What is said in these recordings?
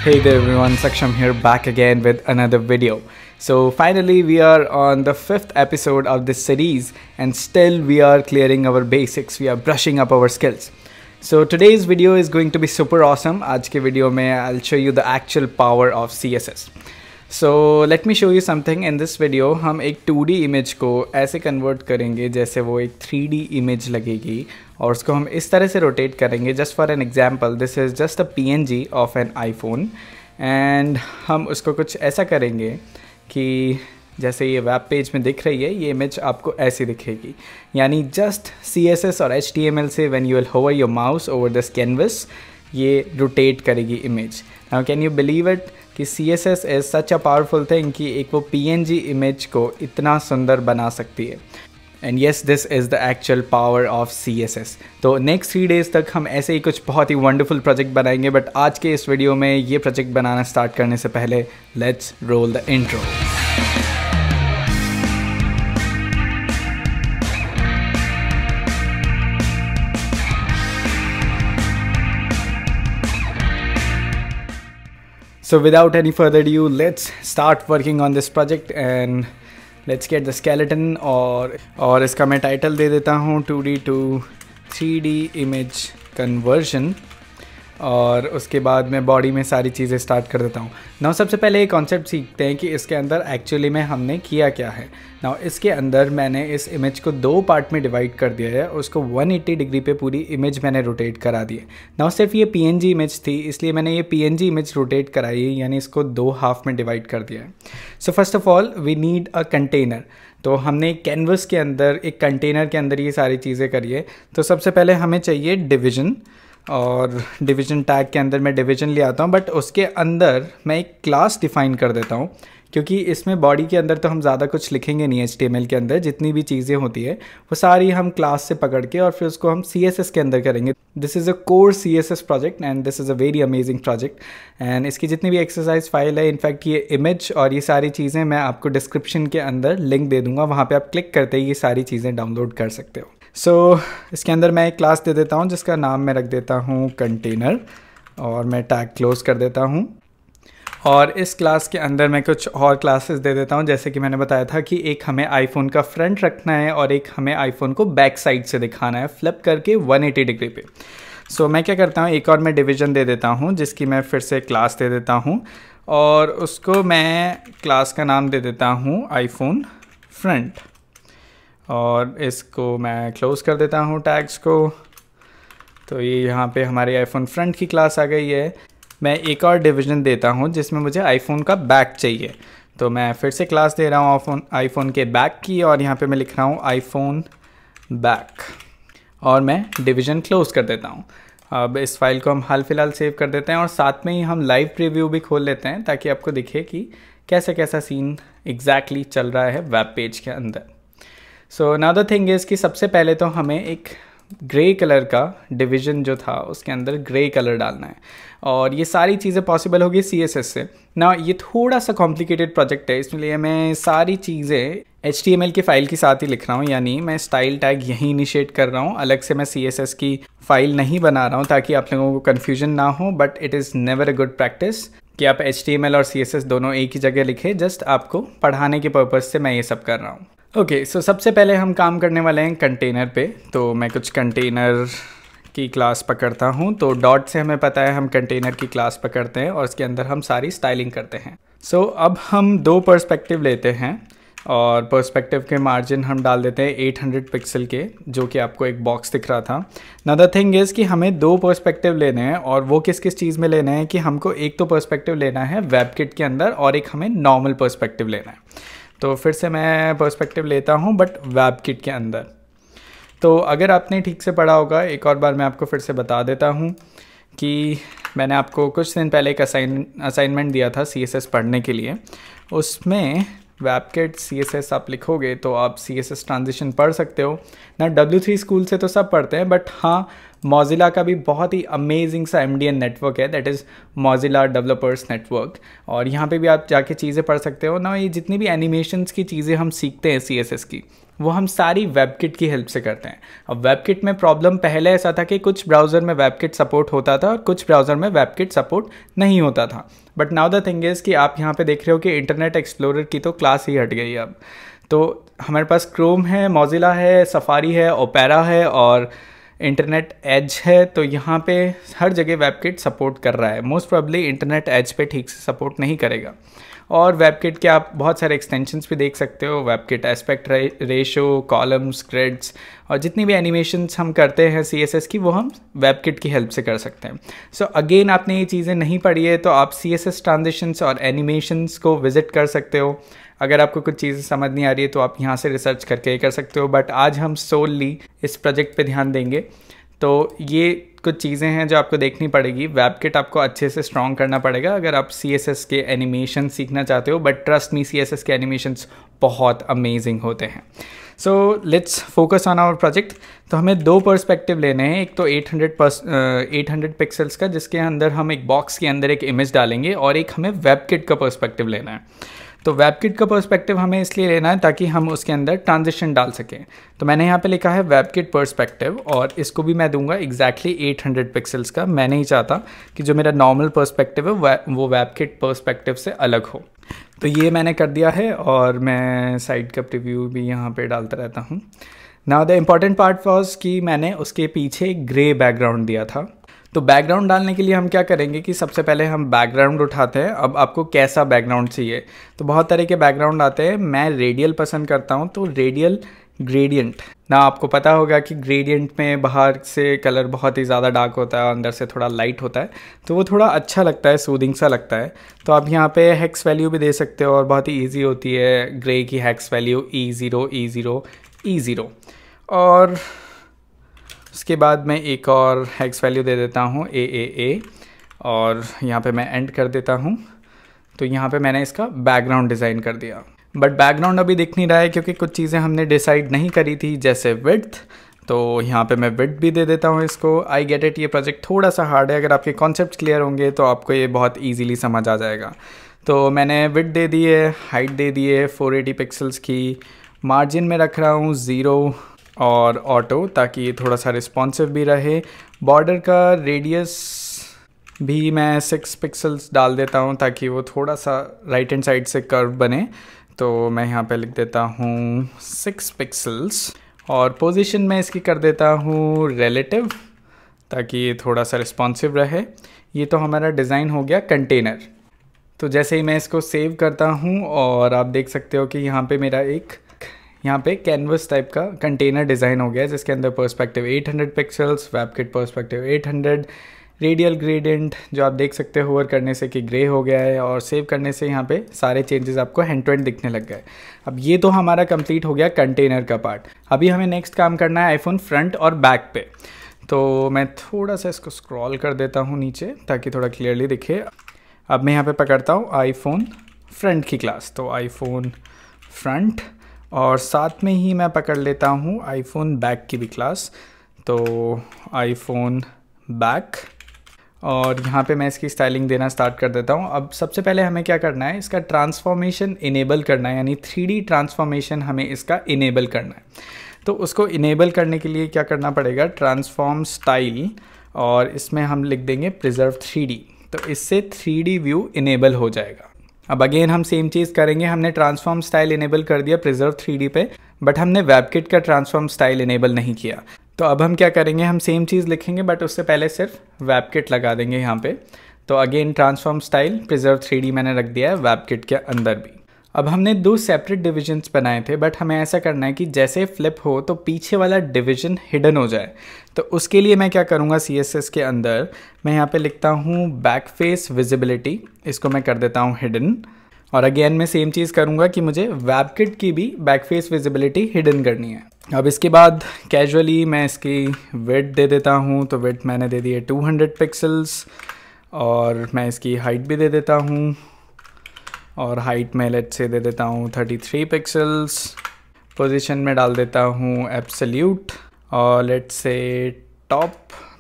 Hey there everyone, Saksham here back again with another video. So finally we are on the 5th episode of this series and still we are clearing our basics, we are brushing up our skills. So today's video is going to be super awesome. आज के video में I'll show you the actual power of CSS. So let me show you something in this video. हम एक 2D image को ऐसे convert करेंगे जैसे वो एक 3D इमेज लगेगी और उसको हम इस तरह से रोटेट करेंगे. Just for an example, this is just a PNG of an iPhone and हम उसको कुछ ऐसा करेंगे कि जैसे ये वेब पेज में दिख रही है, ये इमेज आपको ऐसी दिखेगी. यानी जस्ट CSS और HTML से when you will hover your mouse over this canvas, ये रोटेट करेगी image. Now can you believe it कि CSS is such a powerful thing कि एक वो PNG इमेज को इतना सुंदर बना सकती है. And yes, this is the actual power of CSS. तो नेक्स्ट 3 डेज़ तक हम ऐसे ही कुछ बहुत ही वंडरफुल प्रोजेक्ट बनाएंगे, बट आज के इस वीडियो में ये प्रोजेक्ट बनाना स्टार्ट करने से पहले let's roll the intro. So without any further ado, let's start working on this project and let's get the skeleton. और इसका मैं टाइटल दे देता हूँ 2D to 3D image conversion. और उसके बाद मैं बॉडी में सारी चीज़ें स्टार्ट कर देता हूँ. नाउ सबसे पहले एक कॉन्सेप्ट सीखते हैं कि इसके अंदर एक्चुअली में हमने किया क्या है. नाउ इसके अंदर मैंने इस इमेज को 2 पार्ट में डिवाइड कर दिया है. उसको 180 डिग्री पे पूरी इमेज मैंने रोटेट करा दी है. नाउ सिर्फ ये PNG इमेज थी, इसलिए मैंने ये PNG इमेज रोटेट कराई है, यानी इसको 2 हाफ में डिवाइड कर दिया है. So first of all we need a container. तो हमने कैनवस के अंदर एक कंटेनर के अंदर ये सारी चीज़ें करी है. तो सबसे पहले हमें चाहिए डिवीज़न, और डिवीज़न टैग के अंदर मैं डिवीज़न ले आता हूँ, बट उसके अंदर मैं एक क्लास डिफ़ाइन कर देता हूँ, क्योंकि इसमें बॉडी के अंदर तो हम ज़्यादा कुछ लिखेंगे नहीं. HTML के अंदर जितनी भी चीज़ें होती है वो सारी हम क्लास से पकड़ के और फिर उसको हम CSS के अंदर करेंगे. This is a core CSS project and this is a very amazing project. And इसकी जितनी भी एक्सरसाइज फाइल है, इनफैक्ट ये इमेज और ये सारी चीज़ें मैं आपको डिस्क्रिप्शन के अंदर लिंक दे दूँगा, वहाँ पर आप क्लिक करते ही ये सारी चीज़ें डाउनलोड कर सकते हो. सो इसके अंदर मैं एक क्लास दे देता हूँ जिसका नाम मैं रख देता हूँ कंटेनर, और मैं टैग क्लोज कर देता हूँ. और इस क्लास के अंदर मैं कुछ और क्लासेस दे देता हूँ. जैसे कि मैंने बताया था कि एक हमें आईफोन का फ्रंट रखना है और एक हमें आईफोन को बैक साइड से दिखाना है, फ्लिप करके 180 डिग्री पे. सो मैं क्या करता हूँ, एक और मैं डिवीज़न दे देता हूँ जिसकी मैं फिर से क्लास दे देता हूँ, और उसको मैं क्लास का नाम दे देता हूँ आईफोन फ्रंट, और इसको मैं क्लोज़ कर देता हूँ टैग्स को. तो ये यहाँ पे हमारे आईफोन फ्रंट की क्लास आ गई है. मैं एक और डिवीज़न देता हूँ जिसमें मुझे आईफोन का बैक चाहिए, तो मैं फिर से क्लास दे रहा हूँ आईफोन के बैक की, और यहाँ पे मैं लिख रहा हूँ आईफोन बैक, और मैं डिवीज़न क्लोज़ कर देता हूँ. अब इस फाइल को हम हाल फिलहाल सेव कर देते हैं और साथ में ही हम लाइव प्रीव्यू भी खोल लेते हैं ताकि आपको दिखे कि कैसा सीन एग्जैक्टली चल रहा है वेब पेज के अंदर. So now the thing is कि सबसे पहले तो हमें एक ग्रे कलर का डिवीज़न जो था उसके अंदर ग्रे कलर डालना है, और ये सारी चीज़ें पॉसिबल होगी CSS से. ना ये थोड़ा सा कॉम्प्लिकेटेड प्रोजेक्ट है, इसलिए मैं सारी चीज़ें HTML की फ़ाइल के साथ ही लिख रहा हूँ, यानी मैं स्टाइल टैग यहीं इनिशिएट कर रहा हूँ. अलग से मैं CSS की फ़ाइल नहीं बना रहा हूँ ताकि आप लोगों को कन्फ्यूजन ना हो, but it is never a good practice कि आप HTML और CSS दोनों एक ही जगह लिखें. जस्ट आपको पढ़ाने के पर्पज़ से मैं ये सब कर रहा हूँ. ओके, सो सबसे पहले हम काम करने वाले हैं कंटेनर पे. तो मैं कुछ कंटेनर की क्लास पकड़ता हूँ. तो डॉट से हमें पता है हम कंटेनर की क्लास पकड़ते हैं और उसके अंदर हम सारी स्टाइलिंग करते हैं. सो अब हम 2 पर्सपेक्टिव लेते हैं, और पर्सपेक्टिव के मार्जिन हम डाल देते हैं 800 पिक्सल के, जो कि आपको एक बॉक्स दिख रहा था. नाउ द थिंग इज़ कि हमें 2 पर्सपेक्टिव लेने हैं, और वो किस किस चीज़ में लेने हैं कि हमको एक तो पर्सपेक्टिव लेना है वेबकिट के अंदर और एक हमें नॉर्मल पर्सपेक्टिव लेना है. तो फिर से मैं पर्सपेक्टिव लेता हूँ बट वेबकिट के अंदर. तो अगर आपने ठीक से पढ़ा होगा, एक और बार मैं आपको फिर से बता देता हूँ कि मैंने आपको कुछ दिन पहले एक असाइनमेंट दिया था CSS पढ़ने के लिए. उसमें वेबकिट CSS आप लिखोगे तो आप CSS ट्रांजिशन पढ़ सकते हो ना. W3 स्कूल से तो सब पढ़ते हैं, बट हाँ मोजिला का भी बहुत ही अमेजिंग सा MDN नेटवर्क है, that is Mozilla developers network. और यहाँ पे भी आप जाके चीज़ें पढ़ सकते हो ना। ये जितनी भी एनिमेशंस की चीज़ें हम सीखते हैं CSS की, वो हम सारी वेबकिट की हेल्प से करते हैं। अब वेबकिट में प्रॉब्लम पहले ऐसा था कि कुछ ब्राउज़र में वेबकिट सपोर्ट होता था और कुछ ब्राउज़र में वेबकिट सपोर्ट नहीं होता था। But now the thing is कि आप यहाँ पे देख रहे हो कि इंटरनेट एक्सप्लोरर की तो क्लास ही हट गई है अब। तो हमारे पास क्रोम है, मोजिला है, सफारी है, ओपेरा है और इंटरनेट एज है। तो यहाँ पे हर जगह वेबकिट सपोर्ट कर रहा है। मोस्ट प्रोबेबली इंटरनेट एज पे ठीक से सपोर्ट नहीं करेगा। और वेबकिट के आप बहुत सारे एक्सटेंशंस भी देख सकते हो, WebKit aspect ratio, columns, grids और जितनी भी एनिमेशंस हम करते हैं CSS की, वो हम वेबकिट की हेल्प से कर सकते हैं। सो अगेन आपने ये चीज़ें नहीं पढ़ी है तो आप CSS ट्रांजिशंस और एनिमेशंस को विजिट कर सकते हो। अगर आपको कुछ चीज़ें समझ नहीं आ रही है तो आप यहाँ से रिसर्च करके कर सकते हो। बट आज हम सोलली इस प्रोजेक्ट पे ध्यान देंगे। तो ये कुछ चीज़ें हैं जो आपको देखनी पड़ेगी। वेबकिट आपको अच्छे से स्ट्रॉन्ग करना पड़ेगा अगर आप CSS के एनिमेशन सीखना चाहते हो। बट ट्रस्ट मी, CSS के एनिमेशंस बहुत अमेजिंग होते हैं। So let's focus on our project. तो हमें दो पर्सपेक्टिव लेने हैं। एक तो 800 पिक्सल्स का, जिसके अंदर हम एक बॉक्स के अंदर एक इमेज डालेंगे, और एक हमें वेबकिट का पर्सपेक्टिव लेना है। तो वेबकिट का पर्सपेक्टिव हमें इसलिए लेना है ताकि हम उसके अंदर ट्रांजिशन डाल सकें। तो मैंने यहाँ पे लिखा है वेबकिट पर्सपेक्टिव, और इसको भी मैं दूंगा एग्जैक्टली 800 पिक्सल्स का। मैं नहीं चाहता कि जो मेरा नॉर्मल पर्सपेक्टिव है वो वेबकिट पर्सपेक्टिव से अलग हो। तो ये मैंने कर दिया है, और मैं साइड का प्रीव्यू भी यहाँ पे डालता रहता हूँ। Now the important part was कि मैंने उसके पीछे ग्रे बैकग्राउंड दिया था। तो बैकग्राउंड डालने के लिए हम क्या करेंगे कि सबसे पहले हम बैकग्राउंड उठाते हैं। अब आपको कैसा बैकग्राउंड चाहिए, तो बहुत तरह के बैकग्राउंड आते हैं। मैं रेडियल पसंद करता हूँ, तो रेडियल ग्रेडियंट ना, आपको पता होगा कि ग्रेडियंट में बाहर से कलर बहुत ही ज़्यादा डार्क होता है और अंदर से थोड़ा लाइट होता है, तो वो थोड़ा अच्छा लगता है, सूदिंग सा लगता है। तो आप यहाँ पे हेक्स वैल्यू भी दे सकते हो, और बहुत ही ईजी होती है ग्रे की hex value E0 E0 E0। और उसके बाद मैं एक और हेक्स वैल्यू दे देता हूँ AAA, और यहाँ पे मैं एंड कर देता हूँ। तो यहाँ पे मैंने इसका बैकग्राउंड डिज़ाइन कर दिया। बट बैकग्राउंड अभी दिख नहीं रहा है क्योंकि कुछ चीज़ें हमने डिसाइड नहीं करी थी, जैसे विड्थ। तो यहाँ पे मैं विड्थ भी दे देता हूँ इसको। आई गेट इट, ये प्रोजेक्ट थोड़ा सा हार्ड है। अगर आपके कॉन्सेप्ट क्लियर होंगे तो आपको ये बहुत ईजीली समझ आ जाएगा। तो मैंने विड्थ दे दी है, हाइट दे दी है 480 पिक्सल्स की, मार्जिन में रख रहा हूँ 0 और ऑटो, ताकि ये थोड़ा सा रिस्पॉन्सिव भी रहे। बॉर्डर का रेडियस भी मैं 6 पिक्सल्स डाल देता हूँ ताकि वो थोड़ा सा राइट हैंड साइड से कर्व बने। तो मैं यहाँ पे लिख देता हूँ 6 पिक्सल्स, और पोजीशन में इसकी कर देता हूँ रिलेटिव, ताकि ये थोड़ा सा रिस्पॉन्सिव रहे। ये तो हमारा डिज़ाइन हो गया कंटेनर। तो जैसे ही मैं इसको सेव करता हूँ, और आप देख सकते हो कि यहाँ पे मेरा एक यहाँ पे कैनवस टाइप का कंटेनर डिज़ाइन हो गया है, जिसके अंदर perspective 800 pixels, WebKit perspective 800, radial gradient जो आप देख सकते हो होवर करने से कि ग्रे हो गया है, और सेव करने से यहाँ पे सारे चेंजेस आपको हैंड टू हैंड दिखने लग गए। अब ये तो हमारा कंप्लीट हो गया कंटेनर का पार्ट। अभी हमें नेक्स्ट काम करना है आईफोन फ्रंट और बैक पे। तो मैं थोड़ा सा इसको स्क्रॉल कर देता हूँ नीचे ताकि थोड़ा क्लियरली दिखे। अब मैं यहाँ पे पकड़ता हूँ आईफोन फ्रंट की क्लास, तो आईफोन फ्रंट, और साथ में ही मैं पकड़ लेता हूँ आईफोन बैक की भी क्लास, तो आईफोन बैक। और यहाँ पे मैं इसकी स्टाइलिंग देना स्टार्ट कर देता हूँ। अब सबसे पहले हमें क्या करना है, इसका ट्रांसफॉर्मेशन इनेबल करना है, यानी 3D ट्रांसफॉर्मेशन हमें इसका इनेबल करना है। तो उसको इनेबल करने के लिए क्या करना पड़ेगा, ट्रांसफॉर्म स्टाइल, और इसमें हम लिख देंगे प्रिजर्व 3D। तो इससे 3D व्यू इनेबल हो जाएगा। अब अगेन हम सेम चीज़ करेंगे। हमने ट्रांसफॉर्म स्टाइल इनेबल कर दिया प्रिजर्व 3D पे, बट हमने वेबकिट का ट्रांसफॉर्म स्टाइल इनेबल नहीं किया। तो अब हम क्या करेंगे, हम सेम चीज़ लिखेंगे बट उससे पहले सिर्फ वेबकिट लगा देंगे यहाँ पे। तो again transform style preserve 3D मैंने रख दिया है वेबकिट के अंदर भी। अब हमने 2 सेपरेट डिविजन्स बनाए थे, बट हमें ऐसा करना है कि जैसे फ्लिप हो तो पीछे वाला डिवीजन हिडन हो जाए। तो उसके लिए मैं क्या करूँगा, CSS के अंदर मैं यहाँ पे लिखता हूँ बैक फेस विजिबिलिटी, इसको मैं कर देता हूँ हिडन। और अगेन मैं सेम चीज़ करूँगा कि मुझे वेबकिट की भी बैक फेस विजिबिलिटी हिडन करनी है। अब इसके बाद कैजुअली मैं इसकी विड्थ दे देता हूँ। तो विड्थ मैंने दे दी है 200 पिक्सल्स, और मैं इसकी हाइट भी दे देता हूँ, और हाइट में लेट से दे देता हूँ 33 पिक्सल्स। पोजीशन में डाल देता हूँ एब्सोल्यूट, और लेट से टॉप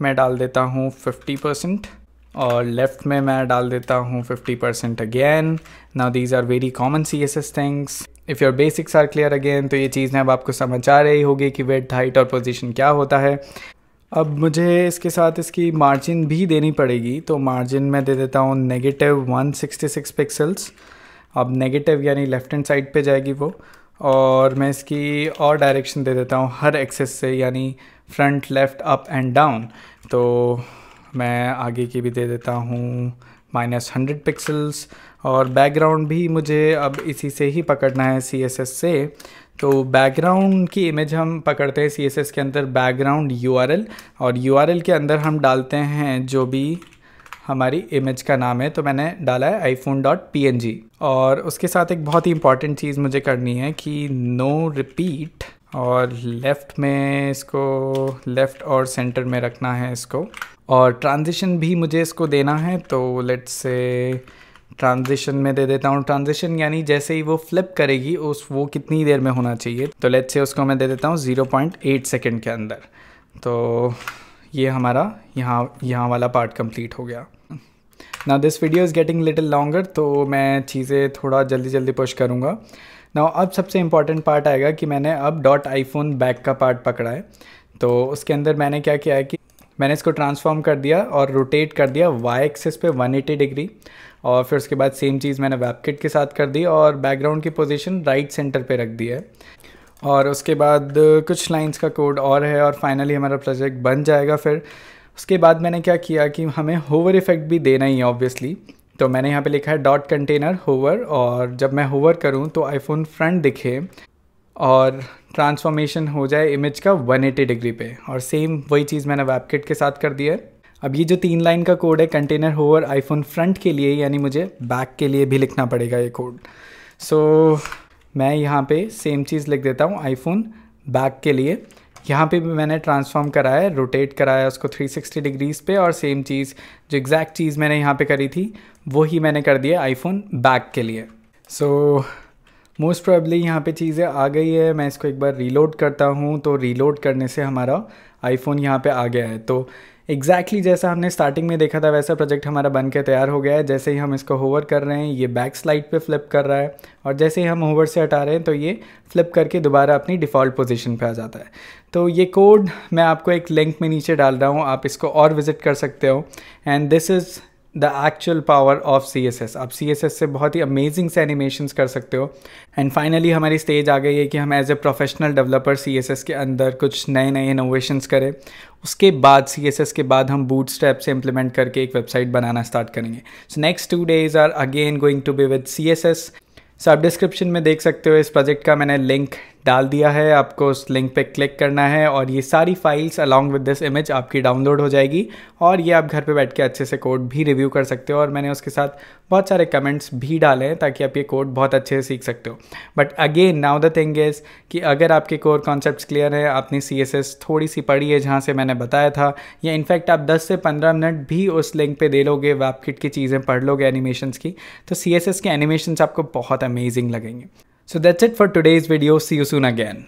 मैं डाल देता हूँ 50% और लेफ़्ट में मैं डाल देता हूँ 50% again. Now these are very common CSS things. If your basics are clear again, तो ये चीज़ें अब आपको समझ आ रही होगी कि विड्थ, हाइट और पोजीशन क्या होता है. अब मुझे इसके साथ इसकी मार्जिन भी देनी पड़ेगी, तो मार्जिन मैं दे देता हूँ -166 पिक्सल्स. अब नेगेटिव यानी लेफ़्ट हैंड साइड पे जाएगी वो, और मैं इसकी और डायरेक्शन दे देता हूँ हर एक्सेस से, यानी front, left, up and down. तो मैं आगे की भी दे देता हूँ -100 पिक्सल्स. और बैकग्राउंड भी मुझे अब इसी से ही पकड़ना है CSS से. तो बैकग्राउंड की इमेज हम पकड़ते हैं CSS के अंदर बैकग्राउंड URL, और URL के अंदर हम डालते हैं जो भी हमारी इमेज का नाम है. तो मैंने डाला है iphone.png. और उसके साथ एक बहुत ही इंपॉर्टेंट चीज़ मुझे करनी है कि नो रिपीट, और लेफ़्ट में इसको लेफ़्ट और सेंटर में रखना है इसको. और ट्रांजिशन भी मुझे इसको देना है, तो लेट्स से ट्रांजिशन में दे देता हूँ. ट्रांजिशन यानी जैसे ही वो फ्लिप करेगी वो कितनी देर में होना चाहिए, तो लेट्स से उसको मैं दे देता हूँ 0.8 सेकेंड के अंदर. तो ये हमारा यहाँ वाला पार्ट कंप्लीट हो गया. Now this video is getting little longer, तो मैं चीज़ें थोड़ा जल्दी पुश करूँगा. नाउ अब सबसे इम्पॉर्टेंट पार्ट आएगा कि मैंने अब .iphone बैक का पार्ट पकड़ा है. तो उसके अंदर मैंने क्या किया है कि मैंने इसको ट्रांसफॉर्म कर दिया और रोटेट कर दिया y एक्सिस पे 180 डिग्री. और फिर उसके बाद सेम चीज़ मैंने वेबकिट के साथ कर दी और बैकग्राउंड की पोजीशन राइट सेंटर पे रख दी है. और उसके बाद कुछ लाइंस का कोड और है, और फाइनली हमारा प्रोजेक्ट बन जाएगा. फिर उसके बाद मैंने क्या किया कि हमें होवर इफ़ेक्ट भी देना ही है ऑब्वियसली. तो मैंने यहाँ पे लिखा है .container hover, और जब मैं होवर करूँ तो आईफोन फ्रंट दिखे और ट्रांसफॉर्मेशन हो जाए इमेज का 180 डिग्री पे. और सेम वही चीज़ मैंने वेबकिट के साथ कर दी है. अब ये जो 3 लाइन का कोड है कंटेनर होवर आईफोन फ्रंट के लिए, यानी मुझे बैक के लिए भी लिखना पड़ेगा ये कोड. सो मैं यहाँ पे सेम चीज़ लिख देता हूँ आईफोन बैक के लिए. यहाँ पे भी मैंने ट्रांसफॉर्म कराया है, रोटेट कराया उसको 360 डिग्रीज़ पे, और सेम चीज़ जो एग्जैक्ट चीज़ मैंने यहाँ पे करी थी वही मैंने कर दिया आईफोन बैक के लिए. सो मोस्ट प्रोबेबली यहाँ पे चीज़ें आ गई है. मैं इसको एक बार रीलोड करता हूँ, तो रीलोड करने से हमारा आईफोन यहाँ पे आ गया है. तो एग्जैक्टली जैसा हमने स्टार्टिंग में देखा था वैसा प्रोजेक्ट हमारा बन के तैयार हो गया है. जैसे ही हम इसको होवर कर रहे हैं ये बैक स्लाइड पे फ्लिप कर रहा है, और जैसे ही हम होवर से हटा रहे हैं तो ये फ्लिप करके दोबारा अपनी डिफ़ॉल्ट पोजीशन पे आ जाता है. तो ये कोड मैं आपको एक लिंक में नीचे डाल रहा हूँ, आप इसको और विजिट कर सकते हो. And this is the actual power of CSS. आप CSS से बहुत ही अमेजिंग से एनिमेशंस कर सकते हो. एंड फाइनली हमारी स्टेज आ गई है कि हम as a professional developer CSS के अंदर कुछ नए इनोवेशंस करें. उसके बाद CSS के बाद हम बूटस्ट्रैप से इम्प्लीमेंट करके एक वेबसाइट बनाना स्टार्ट करेंगे. So next 2 days are again going to be with CSS. So आप डिस्क्रिप्शन में देख सकते हो इस प्रोजेक्ट का मैंने लिंक डाल दिया है. आपको उस लिंक पे क्लिक करना है और ये सारी files along with this image आपकी डाउनलोड हो जाएगी, और ये आप घर पे बैठ के अच्छे से कोड भी रिव्यू कर सकते हो. और मैंने उसके साथ बहुत सारे कमेंट्स भी डाले हैं ताकि आप ये कोड बहुत अच्छे से सीख सकते हो. But again now the thing is कि अगर आपके कोर कॉन्सेप्ट्स क्लियर है, आपने CSS थोड़ी सी पढ़ी है जहाँ से मैंने बताया था, या इनफैक्ट आप 10 से 15 मिनट भी उस लिंक पे दे लोगे, वेबकिट की चीज़ें पढ़ लोगे एनिमेशंस की, तो CSS के एनिमेशंस आपको बहुत अमेजिंग लगेंगे. So that's it for today's video. See you soon again.